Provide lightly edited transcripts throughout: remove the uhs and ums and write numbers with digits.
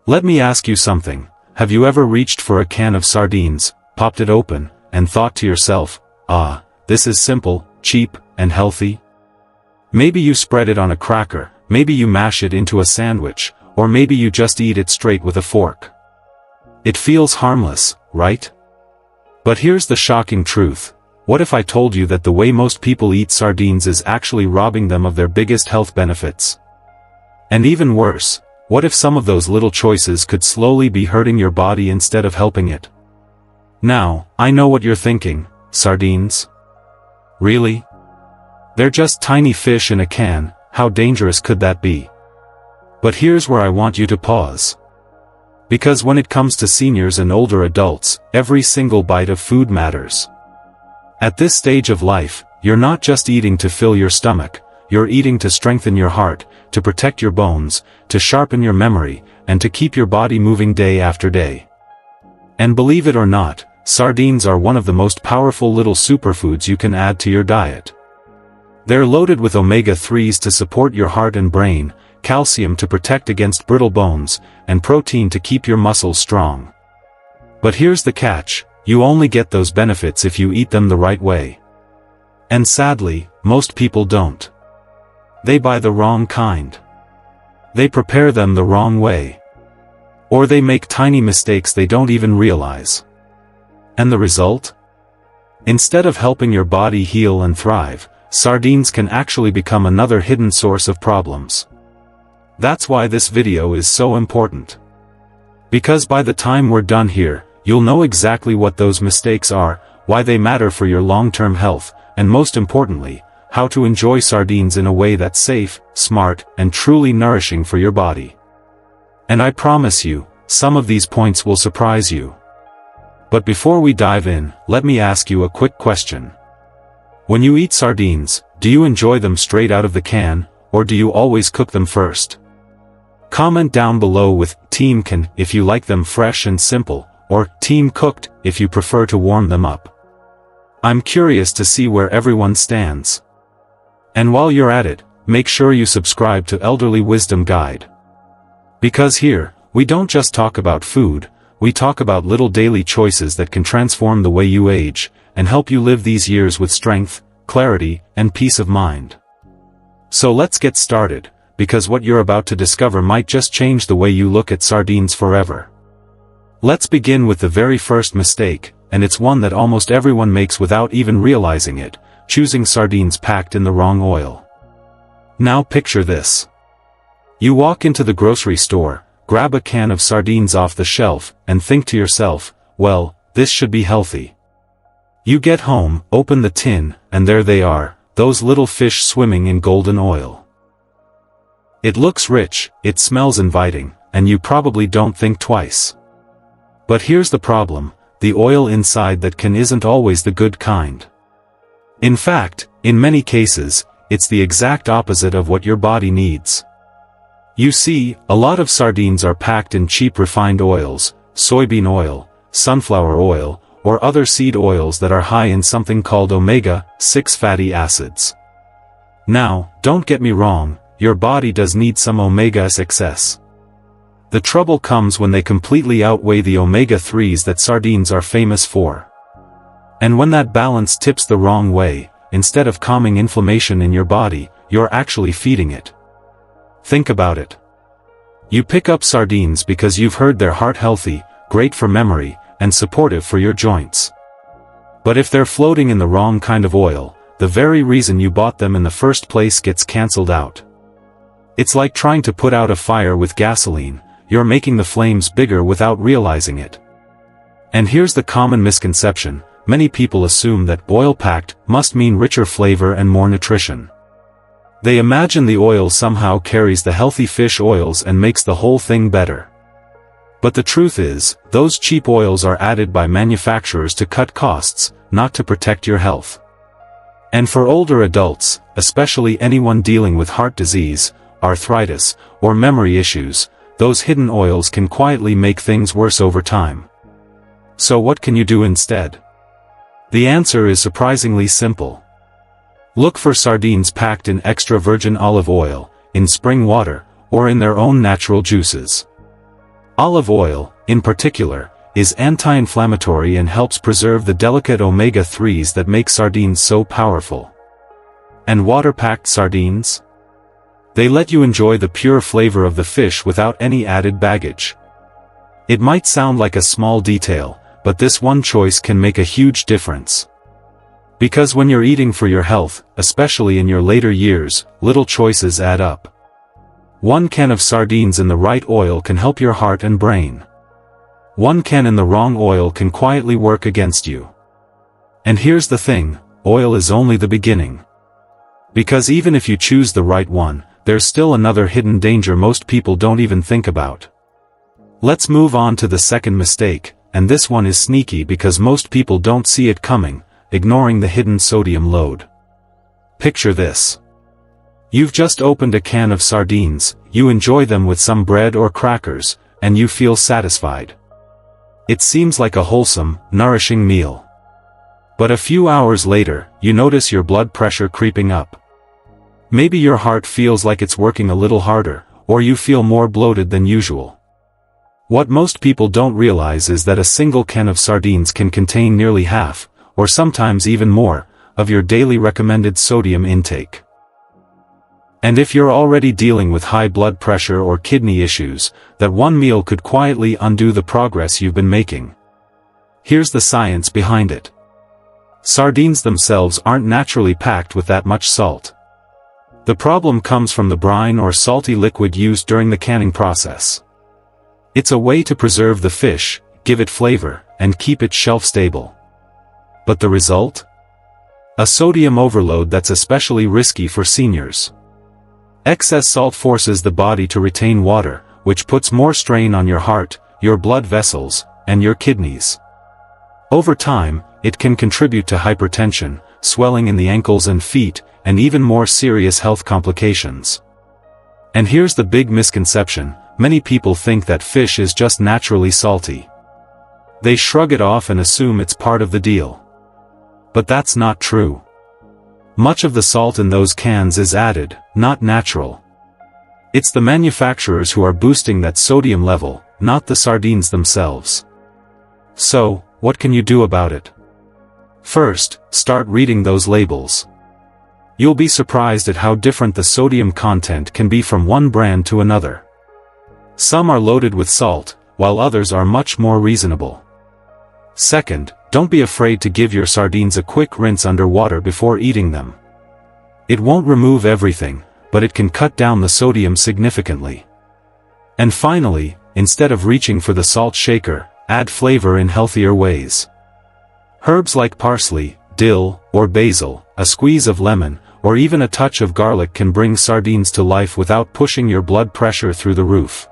Let me ask you something. Have you ever reached for a can of sardines, popped it open, and thought to yourself, "Ah, this is simple, cheap, and healthy"? Maybe you spread it on a cracker, maybe you mash it into a sandwich, or maybe you just eat it straight with a fork. It feels harmless, right? But here's the shocking truth. What if I told you that the way most people eat sardines is actually robbing them of their biggest health benefits? And even worse, what if some of those little choices could slowly be hurting your body instead of helping it? Now, I know what you're thinking. Sardines? Really? They're just tiny fish in a can. How dangerous could that be? But here's where I want you to pause. Because when it comes to seniors and older adults, every single bite of food matters. At this stage of life, you're not just eating to fill your stomach, you're eating to strengthen your heart, to protect your bones, to sharpen your memory, and to keep your body moving day after day. And believe it or not, sardines are one of the most powerful little superfoods you can add to your diet. They're loaded with omega-3s to support your heart and brain, calcium to protect against brittle bones, and protein to keep your muscles strong. But here's the catch, you only get those benefits if you eat them the right way. And sadly, most people don't. They buy the wrong kind. They prepare them the wrong way. Or they make tiny mistakes they don't even realize. And the result? Instead of helping your body heal and thrive, sardines can actually become another hidden source of problems. That's why this video is so important. Because by the time we're done here, you'll know exactly what those mistakes are, why they matter for your long-term health, and most importantly, how to enjoy sardines in a way that's safe, smart, and truly nourishing for your body. And I promise you, some of these points will surprise you. But before we dive in, let me ask you a quick question. When you eat sardines, do you enjoy them straight out of the can, or do you always cook them first? Comment down below with Team Can if you like them fresh and simple, or Team Cooked if you prefer to warm them up. I'm curious to see where everyone stands. And while you're at it, make sure you subscribe to Elderly Wisdom Guide. Because here, we don't just talk about food, we talk about little daily choices that can transform the way you age, and help you live these years with strength, clarity, and peace of mind. So let's get started, because what you're about to discover might just change the way you look at sardines forever. Let's begin with the very first mistake, and it's one that almost everyone makes without even realizing it, choosing sardines packed in the wrong oil. Now picture this. You walk into the grocery store, grab a can of sardines off the shelf, and think to yourself, well, this should be healthy. You get home, open the tin, and there they are, those little fish swimming in golden oil. It looks rich, it smells inviting, and you probably don't think twice. But here's the problem, the oil inside that can isn't always the good kind. In fact, in many cases, it's the exact opposite of what your body needs. You see, a lot of sardines are packed in cheap refined oils, soybean oil, sunflower oil, or other seed oils that are high in something called omega-6 fatty acids. Now, don't get me wrong, your body does need some omega-6. The trouble comes when they completely outweigh the omega-3s that sardines are famous for. And when that balance tips the wrong way, instead of calming inflammation in your body, you're actually feeding it. Think about it. You pick up sardines because you've heard they're heart-healthy, great for memory, and supportive for your joints. But if they're floating in the wrong kind of oil, the very reason you bought them in the first place gets cancelled out. It's like trying to put out a fire with gasoline, you're making the flames bigger without realizing it. And here's the common misconception, many people assume that oil-packed must mean richer flavor and more nutrition. They imagine the oil somehow carries the healthy fish oils and makes the whole thing better. But the truth is, those cheap oils are added by manufacturers to cut costs, not to protect your health. And for older adults, especially anyone dealing with heart disease, arthritis, or memory issues, those hidden oils can quietly make things worse over time. So what can you do instead? The answer is surprisingly simple. Look for sardines packed in extra virgin olive oil, in spring water, or in their own natural juices. Olive oil, in particular, is anti-inflammatory and helps preserve the delicate omega-3s that make sardines so powerful. And water-packed sardines? They let you enjoy the pure flavor of the fish without any added baggage. It might sound like a small detail, but this one choice can make a huge difference. Because when you're eating for your health, especially in your later years, little choices add up. One can of sardines in the right oil can help your heart and brain. One can in the wrong oil can quietly work against you. And here's the thing, oil is only the beginning. Because even if you choose the right one, there's still another hidden danger most people don't even think about. Let's move on to the second mistake, and this one is sneaky because most people don't see it coming, ignoring the hidden sodium load. Picture this. You've just opened a can of sardines, you enjoy them with some bread or crackers, and you feel satisfied. It seems like a wholesome, nourishing meal. But a few hours later, you notice your blood pressure creeping up. Maybe your heart feels like it's working a little harder, or you feel more bloated than usual. What most people don't realize is that a single can of sardines can contain nearly half, or sometimes even more, of your daily recommended sodium intake. And if you're already dealing with high blood pressure or kidney issues, that one meal could quietly undo the progress you've been making. Here's the science behind it. Sardines themselves aren't naturally packed with that much salt. The problem comes from the brine or salty liquid used during the canning process. It's a way to preserve the fish, give it flavor, and keep it shelf-stable. But the result? A sodium overload that's especially risky for seniors. Excess salt forces the body to retain water, which puts more strain on your heart, your blood vessels, and your kidneys. Over time, it can contribute to hypertension, swelling in the ankles and feet, and even more serious health complications. And here's the big misconception. Many people think that fish is just naturally salty. They shrug it off and assume it's part of the deal. But that's not true. Much of the salt in those cans is added, not natural. It's the manufacturers who are boosting that sodium level, not the sardines themselves. So, what can you do about it? First, start reading those labels. You'll be surprised at how different the sodium content can be from one brand to another. Some are loaded with salt, while others are much more reasonable. Second, don't be afraid to give your sardines a quick rinse under water before eating them. It won't remove everything, but it can cut down the sodium significantly. And finally, instead of reaching for the salt shaker, add flavor in healthier ways. Herbs like parsley, dill, or basil, a squeeze of lemon, or even a touch of garlic can bring sardines to life without pushing your blood pressure through the roof.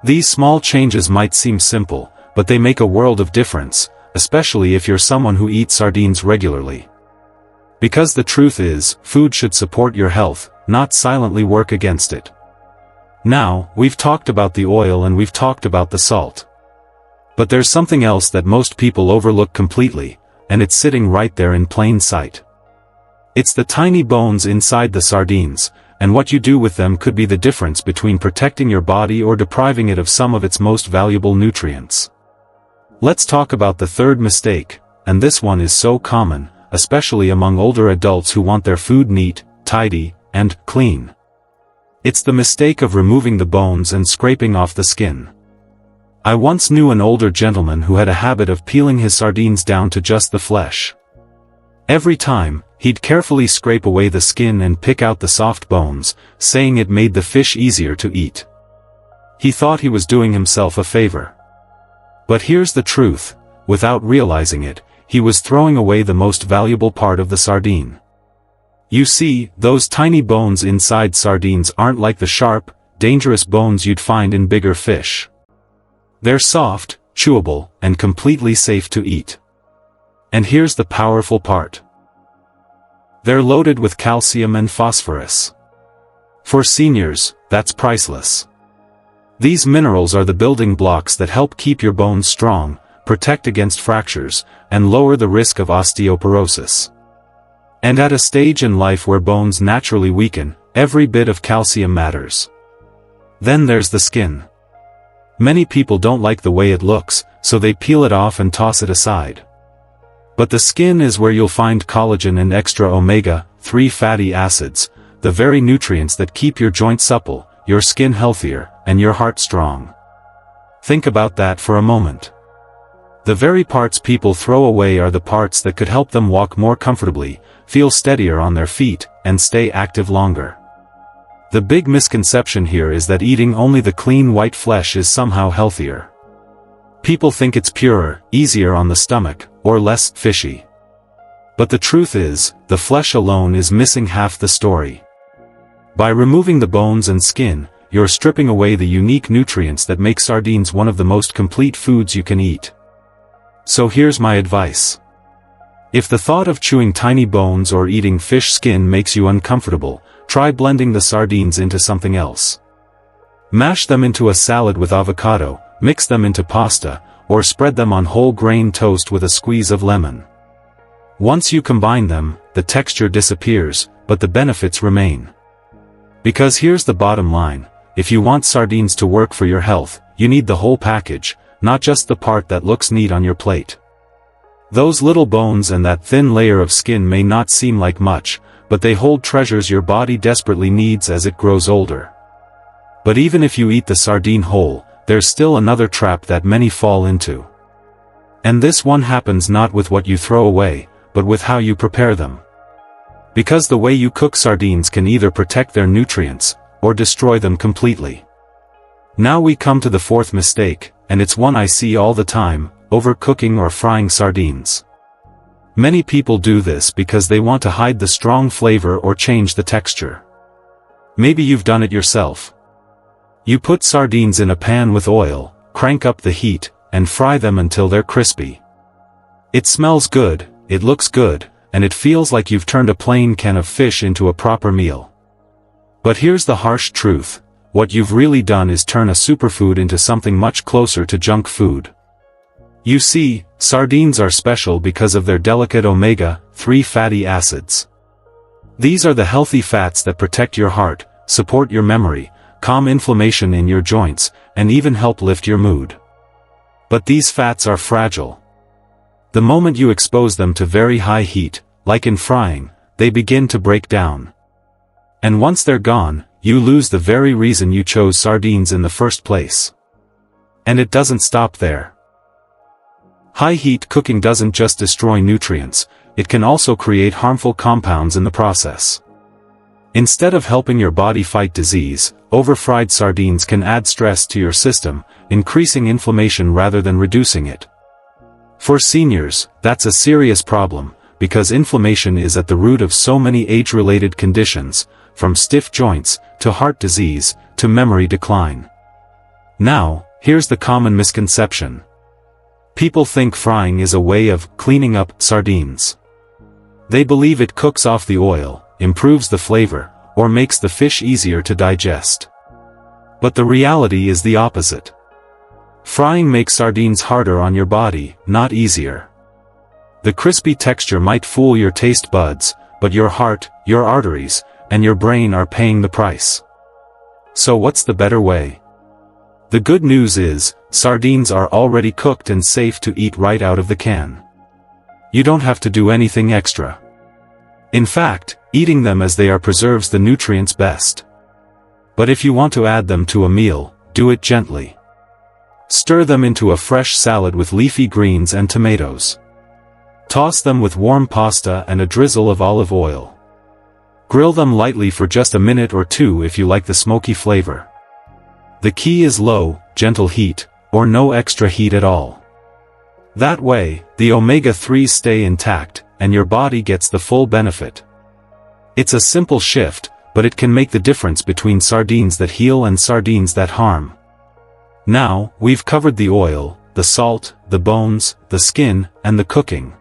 These small changes might seem simple, but they make a world of difference, especially if you're someone who eats sardines regularly. Because the truth is, food should support your health, not silently work against it. Now, we've talked about the oil and we've talked about the salt. But there's something else that most people overlook completely, and it's sitting right there in plain sight. It's the tiny bones inside the sardines, and what you do with them could be the difference between protecting your body or depriving it of some of its most valuable nutrients. Let's talk about the third mistake, and this one is so common, especially among older adults who want their food neat, tidy, and clean. It's the mistake of removing the bones and scraping off the skin. I once knew an older gentleman who had a habit of peeling his sardines down to just the flesh. Every time, he'd carefully scrape away the skin and pick out the soft bones, saying it made the fish easier to eat. He thought he was doing himself a favor. But here's the truth, without realizing it, he was throwing away the most valuable part of the sardine. You see, those tiny bones inside sardines aren't like the sharp, dangerous bones you'd find in bigger fish. They're soft, chewable, and completely safe to eat. And here's the powerful part. They're loaded with calcium and phosphorus. For seniors, that's priceless. These minerals are the building blocks that help keep your bones strong, protect against fractures, and lower the risk of osteoporosis. And at a stage in life where bones naturally weaken, every bit of calcium matters. Then there's the skin. Many people don't like the way it looks, so they peel it off and toss it aside. But the skin is where you'll find collagen and extra omega-3 fatty acids, the very nutrients that keep your joints supple, your skin healthier, and your heart strong. Think about that for a moment. The very parts people throw away are the parts that could help them walk more comfortably, feel steadier on their feet, and stay active longer. The big misconception here is that eating only the clean white flesh is somehow healthier. People think it's purer, easier on the stomach, or less fishy. But the truth is, the flesh alone is missing half the story. By removing the bones and skin, you're stripping away the unique nutrients that make sardines one of the most complete foods you can eat. So here's my advice. If the thought of chewing tiny bones or eating fish skin makes you uncomfortable, try blending the sardines into something else. Mash them into a salad with avocado, mix them into pasta, or spread them on whole grain toast with a squeeze of lemon. Once you combine them, the texture disappears, but the benefits remain. Because here's the bottom line, if you want sardines to work for your health, you need the whole package, not just the part that looks neat on your plate. Those little bones and that thin layer of skin may not seem like much, but they hold treasures your body desperately needs as it grows older. But even if you eat the sardine whole, there's still another trap that many fall into. And this one happens not with what you throw away, but with how you prepare them. Because the way you cook sardines can either protect their nutrients, or destroy them completely. Now we come to the fourth mistake, and it's one I see all the time: overcooking or frying sardines. Many people do this because they want to hide the strong flavor or change the texture. Maybe you've done it yourself. You put sardines in a pan with oil, crank up the heat, and fry them until they're crispy. It smells good, it looks good, and it feels like you've turned a plain can of fish into a proper meal. But here's the harsh truth: what you've really done is turn a superfood into something much closer to junk food. You see, sardines are special because of their delicate omega-3 fatty acids. These are the healthy fats that protect your heart, support your memory, calm inflammation in your joints, and even help lift your mood. But these fats are fragile. The moment you expose them to very high heat, like in frying, they begin to break down. And once they're gone, you lose the very reason you chose sardines in the first place. And it doesn't stop there. High-heat cooking doesn't just destroy nutrients, it can also create harmful compounds in the process. Instead of helping your body fight disease, over-fried sardines can add stress to your system, increasing inflammation rather than reducing it. For seniors, that's a serious problem, because inflammation is at the root of so many age-related conditions, from stiff joints, to heart disease, to memory decline. Now, here's the common misconception. People think frying is a way of cleaning up sardines. They believe it cooks off the oil, improves the flavor, or makes the fish easier to digest. But the reality is the opposite. Frying makes sardines harder on your body, not easier. The crispy texture might fool your taste buds, but your heart, your arteries, and your brain are paying the price. So what's the better way? The good news is, sardines are already cooked and safe to eat right out of the can. You don't have to do anything extra. In fact, eating them as they are preserves the nutrients best. But if you want to add them to a meal, do it gently. Stir them into a fresh salad with leafy greens and tomatoes. Toss them with warm pasta and a drizzle of olive oil. Grill them lightly for just a minute or two if you like the smoky flavor. The key is low, gentle heat, or no extra heat at all. That way, the omega-3s stay intact, and your body gets the full benefit. It's a simple shift, but it can make the difference between sardines that heal and sardines that harm. Now, we've covered the oil, the salt, the bones, the skin, and the cooking.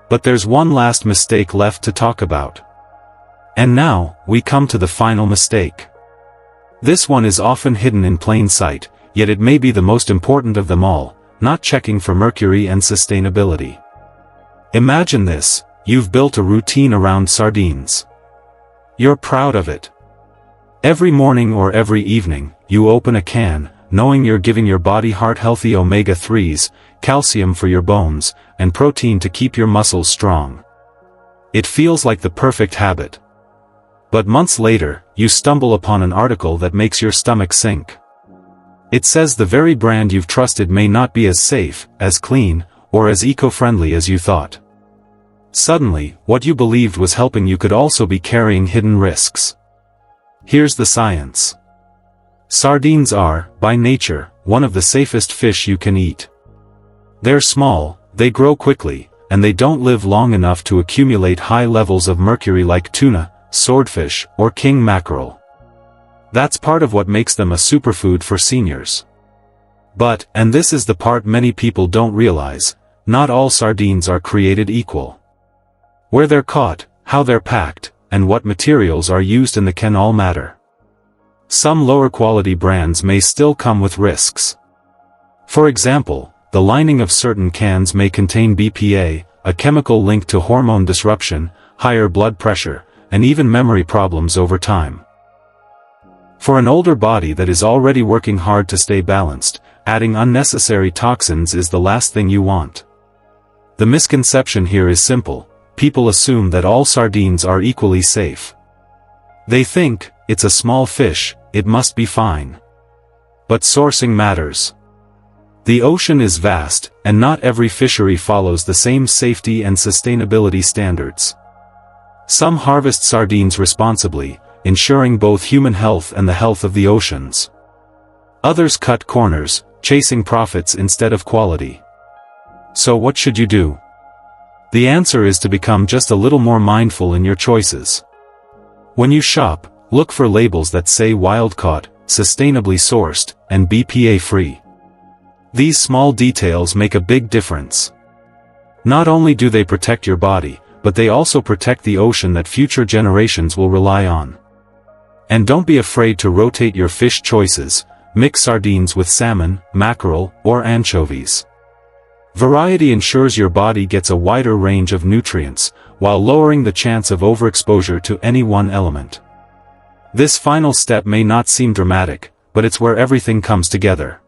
But there's one last mistake left to talk about. And now, we come to the final mistake. This one is often hidden in plain sight, yet it may be the most important of them all: not checking for mercury and sustainability. Imagine this: you've built a routine around sardines. You're proud of it. Every morning or every evening, you open a can, knowing you're giving your body heart-healthy omega-3s, calcium for your bones, and protein to keep your muscles strong. It feels like the perfect habit. But months later, you stumble upon an article that makes your stomach sink. It says the very brand you've trusted may not be as safe, as clean, or as eco-friendly as you thought. Suddenly, what you believed was helping you could also be carrying hidden risks. Here's the science. Sardines are, by nature, one of the safest fish you can eat. They're small, they grow quickly, and they don't live long enough to accumulate high levels of mercury like tuna, swordfish, or king mackerel. That's part of what makes them a superfood for seniors. But, and this is the part many people don't realize, not all sardines are created equal. Where they're caught, how they're packed, and what materials are used in the can all matter. Some lower quality brands may still come with risks. For example, the lining of certain cans may contain BPA, a chemical linked to hormone disruption, higher blood pressure, and even memory problems over time. For an older body that is already working hard to stay balanced, adding unnecessary toxins is the last thing you want. The misconception here is simple: people assume that all sardines are equally safe. They think, it's a small fish, it must be fine. But sourcing matters. The ocean is vast, and not every fishery follows the same safety and sustainability standards. Some harvest sardines responsibly, ensuring both human health and the health of the oceans. Others cut corners, chasing profits instead of quality. So what should you do? The answer is to become just a little more mindful in your choices. When you shop, look for labels that say wild-caught, sustainably sourced, and BPA-free. These small details make a big difference. Not only do they protect your body, but they also protect the ocean that future generations will rely on. And don't be afraid to rotate your fish choices. Mix sardines with salmon, mackerel, or anchovies. Variety ensures your body gets a wider range of nutrients, while lowering the chance of overexposure to any one element. This final step may not seem dramatic, but it's where everything comes together.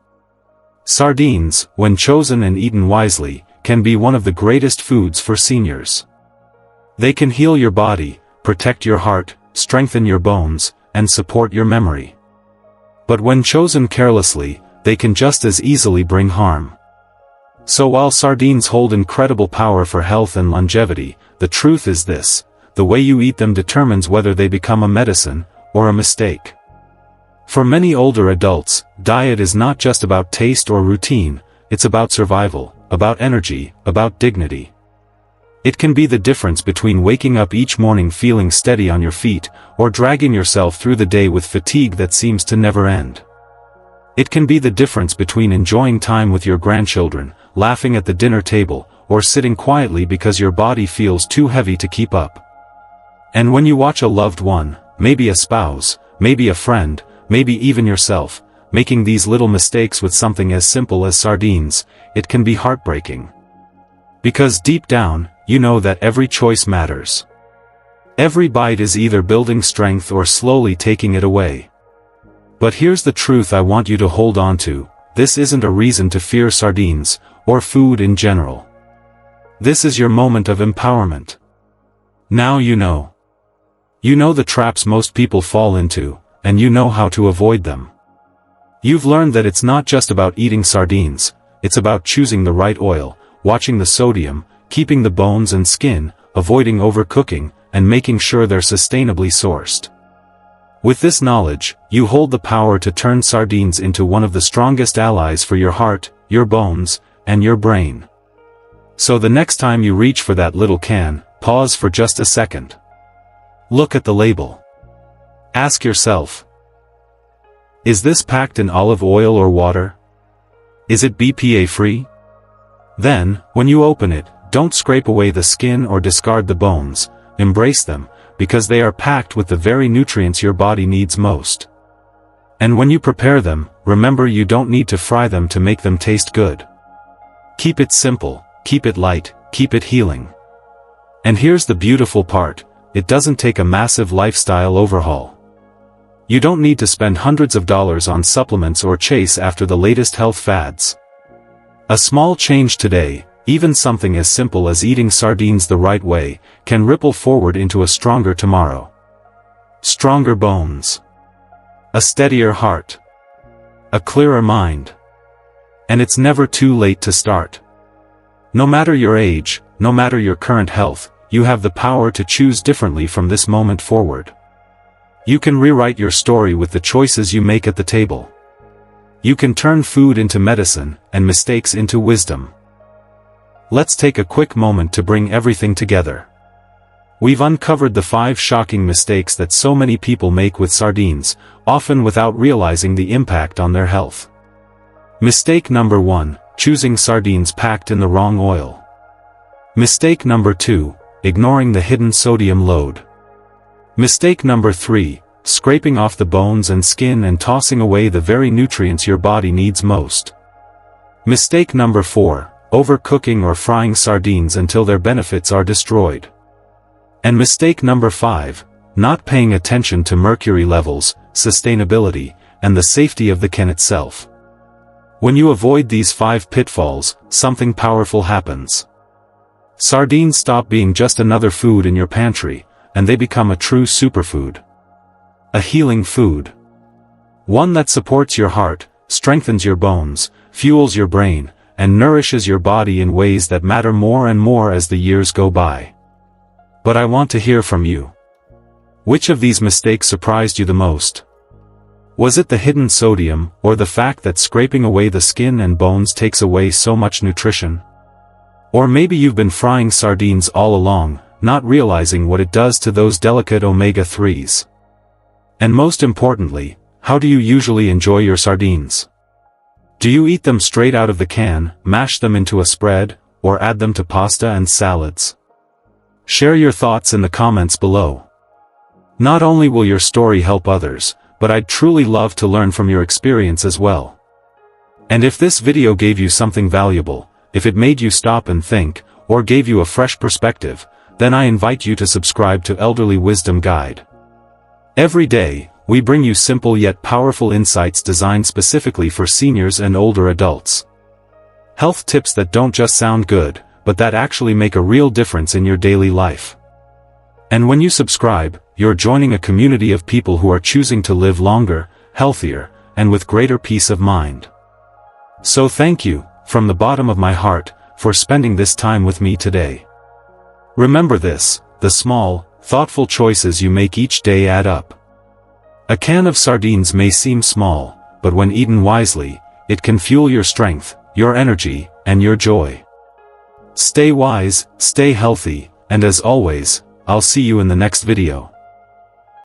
Sardines, when chosen and eaten wisely, can be one of the greatest foods for seniors. They can heal your body, protect your heart, strengthen your bones, and support your memory. But when chosen carelessly, they can just as easily bring harm. So while sardines hold incredible power for health and longevity, the truth is this: the way you eat them determines whether they become a medicine, or a mistake. For many older adults, diet is not just about taste or routine, it's about survival, about energy, about dignity. It can be the difference between waking up each morning feeling steady on your feet, or dragging yourself through the day with fatigue that seems to never end. It can be the difference between enjoying time with your grandchildren, laughing at the dinner table, or sitting quietly because your body feels too heavy to keep up. And when you watch a loved one, maybe a spouse, maybe a friend, maybe even yourself, making these little mistakes with something as simple as sardines, it can be heartbreaking. Because deep down, you know that every choice matters. Every bite is either building strength or slowly taking it away. But here's the truth I want you to hold on to: this isn't a reason to fear sardines, or food in general. This is your moment of empowerment. Now you know. You know the traps most people fall into, and you know how to avoid them. You've learned that it's not just about eating sardines, it's about choosing the right oil, watching the sodium, keeping the bones and skin, avoiding overcooking, and making sure they're sustainably sourced. With this knowledge, you hold the power to turn sardines into one of the strongest allies for your heart, your bones, and your brain. So the next time you reach for that little can, pause for just a second. Look at the label. Ask yourself, is this packed in olive oil or water? Is it BPA-free? Then, when you open it, don't scrape away the skin or discard the bones, embrace them, because they are packed with the very nutrients your body needs most. And when you prepare them, remember you don't need to fry them to make them taste good. Keep it simple, keep it light, keep it healing. And here's the beautiful part: it doesn't take a massive lifestyle overhaul. You don't need to spend hundreds of dollars on supplements or chase after the latest health fads. A small change today, even something as simple as eating sardines the right way, can ripple forward into a stronger tomorrow. Stronger bones. A steadier heart. A clearer mind. And it's never too late to start. No matter your age, no matter your current health, you have the power to choose differently from this moment forward. You can rewrite your story with the choices you make at the table. You can turn food into medicine, and mistakes into wisdom. Let's take a quick moment to bring everything together. We've uncovered the 5 shocking mistakes that so many people make with sardines, often without realizing the impact on their health. Mistake number 1, choosing sardines packed in the wrong oil. Mistake number 2, ignoring the hidden sodium load. Mistake number 3, scraping off the bones and skin and tossing away the very nutrients your body needs most. Mistake number 4, overcooking or frying sardines until their benefits are destroyed. And mistake number 5, not paying attention to mercury levels, sustainability, and the safety of the can itself. When you avoid these 5 pitfalls, something powerful happens. Sardines stop being just another food in your pantry, and they become a true superfood. A healing food. One that supports your heart, strengthens your bones, fuels your brain, and nourishes your body in ways that matter more and more as the years go by. But I want to hear from you. Which of these mistakes surprised you the most? Was it the hidden sodium, or the fact that scraping away the skin and bones takes away so much nutrition? Or maybe you've been frying sardines all along, not realizing what it does to those delicate omega-3s. And most importantly, how do you usually enjoy your sardines? Do you eat them straight out of the can, mash them into a spread, or add them to pasta and salads? Share your thoughts in the comments below. Not only will your story help others, but I'd truly love to learn from your experience as well. And if this video gave you something valuable, if it made you stop and think, or gave you a fresh perspective, then I invite you to subscribe to Elderly Wisdom Guide. Every day, we bring you simple yet powerful insights designed specifically for seniors and older adults. Health tips that don't just sound good, but that actually make a real difference in your daily life. And when you subscribe, you're joining a community of people who are choosing to live longer, healthier, and with greater peace of mind. So thank you, from the bottom of my heart, for spending this time with me today. Remember this, the small, thoughtful choices you make each day add up. A can of sardines may seem small, but when eaten wisely, it can fuel your strength, your energy, and your joy. Stay wise, stay healthy, and as always, I'll see you in the next video.